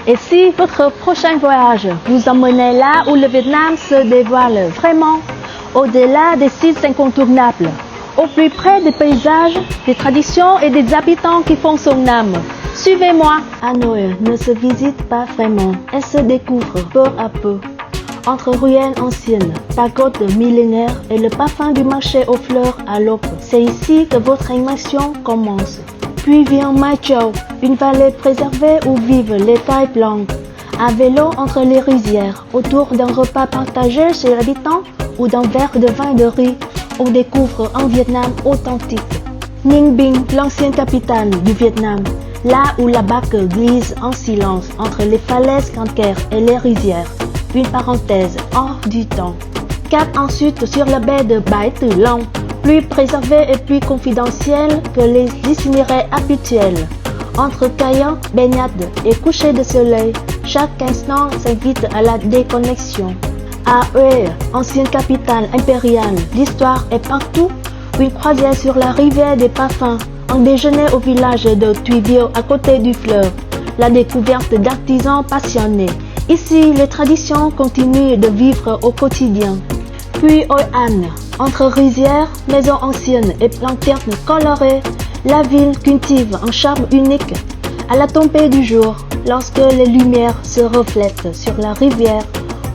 Et si votre prochain voyage vous emmène là où le Vietnam se dévoile vraiment, au-delà des sites incontournables, au plus près des paysages, des traditions et des habitants qui font son âme, suivez-moi. Hanoï ne se visite pas vraiment, elle se découvre peu à peu. Entre ruines anciennes, pagodes millénaires et le parfum du marché aux fleurs à l'aube, c'est ici que votre immersion commence. Puis vient Mai Châu, une vallée préservée où vivent les Thaï blancs. À vélo entre les rizières, autour d'un repas partagé chez l'habitant ou d'un verre de vin de riz, on découvre un Vietnam authentique. Ninh Binh, l'ancienne capitale du Vietnam, là où la barque glisse en silence entre les falaises calcaires et les rizières. Une parenthèse hors du temps. Cap ensuite sur la baie de Bai Tu Long, plus préservée et plus confidentielle que les itinéraires habituels. Entre cailloux, baignades et couchers de soleil, chaque instant s'invite à la déconnexion. À Hue, ancienne capitale impériale, l'histoire est partout. Une croisière sur la rivière des parfums, un déjeuner au village de Tuy Bieu à côté du fleuve, la découverte d'artisans passionnés. Ici, les traditions continuent de vivre au quotidien. Puis Hội An, entre rizières, maisons anciennes et lanternes colorées, la ville cultive un charme unique. À la tombée du jour, lorsque les lumières se reflètent sur la rivière,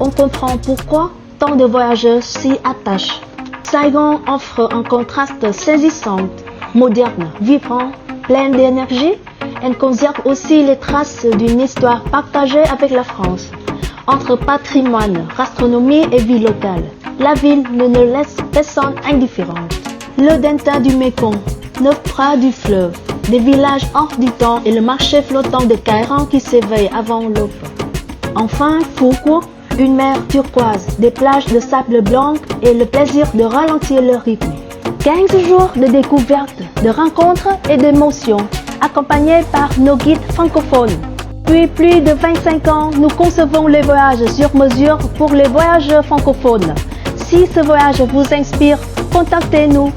on comprend pourquoi tant de voyageurs s'y attachent. Saigon offre un contraste saisissant, moderne, vibrant, plein d'énergie. Elle conserve aussi les traces d'une histoire partagée avec la France. Entre patrimoine, gastronomie et vie locale, la ville ne laisse personne indifférente. Le delta du Mekong, 9 bras du fleuve, des villages hors du temps et le marché flottant de Cai Rang qui s'éveille avant l'aube. Enfin, Phu Quoc, une mer turquoise, des plages de sable blanc et le plaisir de ralentir le rythme. 15 jours de découvertes, de rencontres et d'émotions, accompagnés par nos guides francophones. Depuis plus de 25 ans, nous concevons les voyages sur mesure pour les voyageurs francophones. Si ce voyage vous inspire, contactez-nous